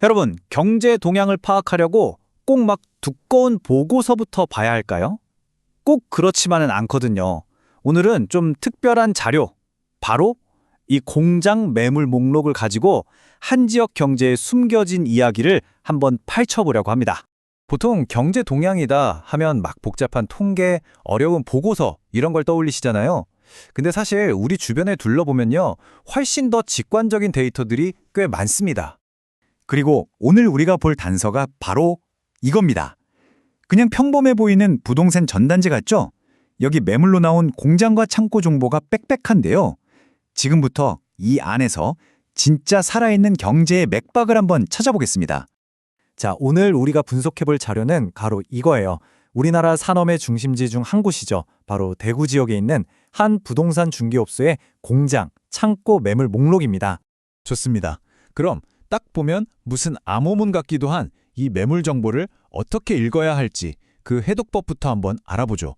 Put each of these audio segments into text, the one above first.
여러분, 경제 동향을 파악하려고 꼭 막 두꺼운 보고서부터 봐야 할까요? 꼭 그렇지만은 않거든요. 오늘은 좀 특별한 자료, 바로 이 공장 매물 목록을 가지고 한 지역 경제에 숨겨진 이야기를 한번 파헤쳐보려고 합니다. 보통 경제 동향이다 하면 막 복잡한 통계, 어려운 보고서 이런 걸 떠올리시잖아요. 근데 사실 우리 주변에 둘러보면요, 훨씬 더 직관적인 데이터들이 꽤 많습니다. 그리고 오늘 우리가 볼 단서가 바로 이겁니다. 그냥 평범해 보이는 부동산 전단지 같죠? 여기 매물로 나온 공장과 창고 정보가 빽빽한데요. 지금부터 이 안에서 진짜 살아있는 경제의 맥박을 한번 찾아보겠습니다. 자, 오늘 우리가 분석해볼 자료는 바로 이거예요. 우리나라 산업의 중심지 중 한 곳이죠. 바로 대구 지역에 있는 한 부동산 중개업소의 공장, 창고 매물 목록입니다. 좋습니다. 그럼 딱 보면 무슨 암호문 같기도 한 이 매물 정보를 어떻게 읽어야 할지 그 해독법부터 한번 알아보죠.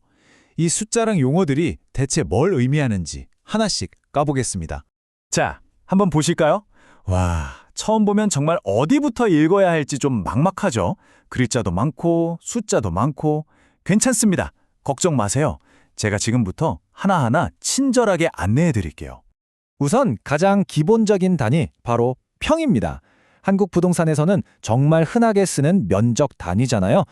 이 숫자랑 용어들이 대체 뭘 의미하는지 하나씩 까보겠습니다. 자, 한번 보실까요? 와, 처음 보면 정말 어디부터 읽어야 할지 좀 막막하죠? 글자도 많고 숫자도 많고. 괜찮습니다. 걱정 마세요. 제가 지금부터 하나하나 친절하게 안내해 드릴게요. 우선 가장 기본적인 단위, 바로 평입니다. 한국 부동산에서는 정말 흔하게 쓰는 면적 단위잖아요.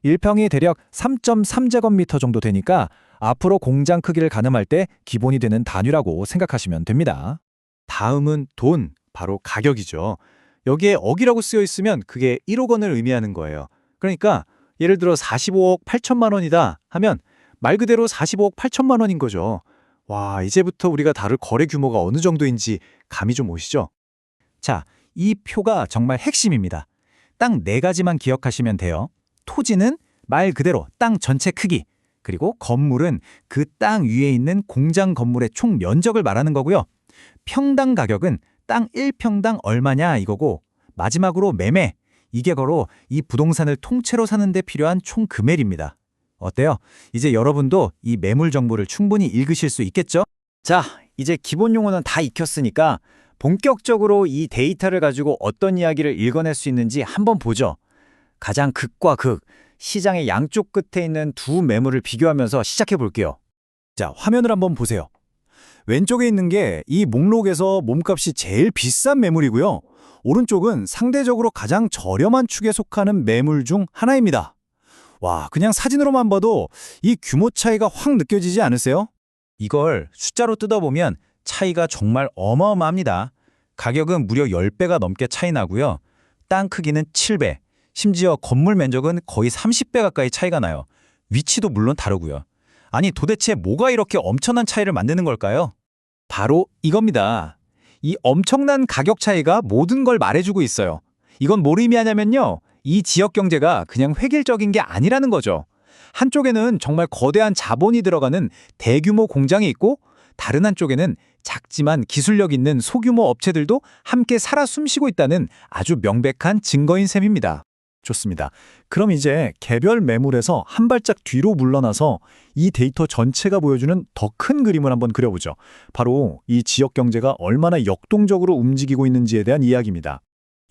1평이 대략 3.3제곱미터 정도 되니까 앞으로 공장 크기를 가늠할 때 기본이 되는 단위라고 생각하시면 됩니다. 다음은 돈, 바로 가격이죠. 여기에 억이라고 쓰여 있으면 그게 1억 원을 의미하는 거예요. 그러니까 예를 들어 45억 8천만 원이다 하면 말 그대로 45억 8천만 원인 거죠. 와, 이제부터 우리가 다룰 거래 규모가 어느 정도인지 감이 좀 오시죠? 자, 이 표가 정말 핵심입니다. 딱 4가지만 기억하시면 돼요. 토지는 말 그대로 땅 전체 크기, 그리고 건물은 그 땅 위에 있는 공장 건물의 총 면적을 말하는 거고요. 평당 가격은 땅 1평당 얼마냐 이거고, 마지막으로 매매, 이게 바로 이 부동산을 통째로 사는 데 필요한 총 금액입니다. 어때요? 이제 여러분도 이 매물 정보를 충분히 읽으실 수 있겠죠? 자, 이제 기본 용어는 다 익혔으니까 본격적으로 이 데이터를 가지고 어떤 이야기를 읽어낼 수 있는지 한번 보죠. 가장 극과 극, 시장의 양쪽 끝에 있는 두 매물을 비교하면서 시작해 볼게요. 자, 화면을 한번 보세요. 왼쪽에 있는 게 이 목록에서 몸값이 제일 비싼 매물이고요. 오른쪽은 상대적으로 가장 저렴한 축에 속하는 매물 중 하나입니다. 와, 그냥 사진으로만 봐도 이 규모 차이가 확 느껴지지 않으세요? 이걸 숫자로 뜯어보면 차이가 정말 어마어마합니다. 가격은 무려 10배가 넘게 차이 나고요. 땅 크기는 7배, 심지어 건물 면적은 거의 30배 가까이 차이가 나요. 위치도 물론 다르고요. 아니, 도대체 뭐가 이렇게 엄청난 차이를 만드는 걸까요? 바로 이겁니다. 이 엄청난 가격 차이가 모든 걸 말해주고 있어요. 이건 뭘 의미하냐면요, 이 지역 경제가 그냥 획일적인 게 아니라는 거죠. 한쪽에는 정말 거대한 자본이 들어가는 대규모 공장이 있고, 다른 한쪽에는 작지만 기술력 있는 소규모 업체들도 함께 살아 숨쉬고 있다는 아주 명백한 증거인 셈입니다. 좋습니다. 그럼 이제 개별 매물에서 한 발짝 뒤로 물러나서 이 데이터 전체가 보여주는 더 큰 그림을 한번 그려보죠. 바로 이 지역 경제가 얼마나 역동적으로 움직이고 있는지에 대한 이야기입니다.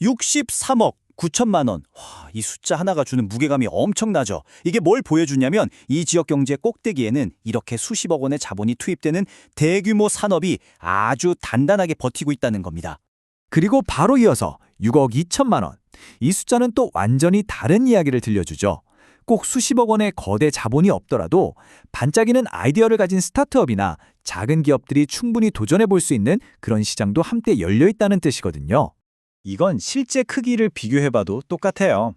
63억 9천만 원. 와, 이 숫자 하나가 주는 무게감이 엄청나죠. 이게 뭘 보여주냐면 이 지역 경제 꼭대기에는 이렇게 수십억 원의 자본이 투입되는 대규모 산업이 아주 단단하게 버티고 있다는 겁니다. 그리고 바로 이어서 6억 2천만 원. 이 숫자는 또 완전히 다른 이야기를 들려주죠. 꼭 수십억 원의 거대 자본이 없더라도 반짝이는 아이디어를 가진 스타트업이나 작은 기업들이 충분히 도전해 볼 수 있는 그런 시장도 한때 열려 있다는 뜻이거든요. 이건 실제 크기를 비교해봐도 똑같아요.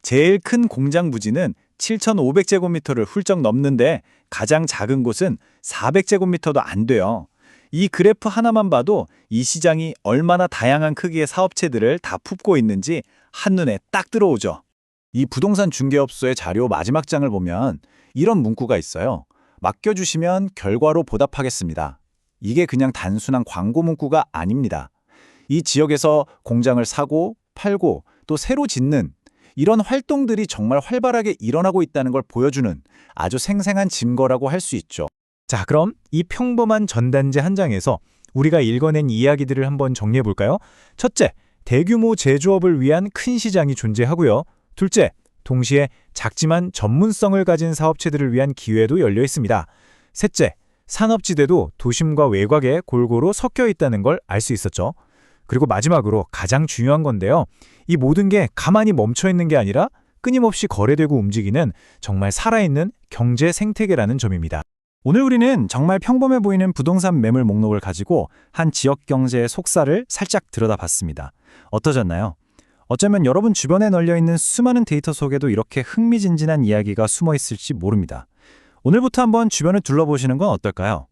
제일 큰 공장 부지는 7,500제곱미터를 훌쩍 넘는데 가장 작은 곳은 400제곱미터도 안 돼요. 이 그래프 하나만 봐도 이 시장이 얼마나 다양한 크기의 사업체들을 다 품고 있는지 한눈에 딱 들어오죠. 이 부동산 중개업소의 자료 마지막 장을 보면 이런 문구가 있어요. 맡겨주시면 결과로 보답하겠습니다. 이게 그냥 단순한 광고 문구가 아닙니다. 이 지역에서 공장을 사고 팔고 또 새로 짓는 이런 활동들이 정말 활발하게 일어나고 있다는 걸 보여주는 아주 생생한 증거라고 할 수 있죠. 자, 그럼 이 평범한 전단지 한 장에서 우리가 읽어낸 이야기들을 한번 정리해 볼까요? 첫째, 대규모 제조업을 위한 큰 시장이 존재하고요. 둘째, 동시에 작지만 전문성을 가진 사업체들을 위한 기회도 열려 있습니다. 셋째, 산업지대도 도심과 외곽에 골고루 섞여 있다는 걸 알 수 있었죠. 그리고 마지막으로 가장 중요한 건데요. 이 모든 게 가만히 멈춰 있는 게 아니라 끊임없이 거래되고 움직이는 정말 살아있는 경제 생태계라는 점입니다. 오늘 우리는 정말 평범해 보이는 부동산 매물 목록을 가지고 한 지역 경제의 속살을 살짝 들여다봤습니다. 어떠셨나요? 어쩌면 여러분 주변에 널려있는 수많은 데이터 속에도 이렇게 흥미진진한 이야기가 숨어 있을지 모릅니다. 오늘부터 한번 주변을 둘러보시는 건 어떨까요?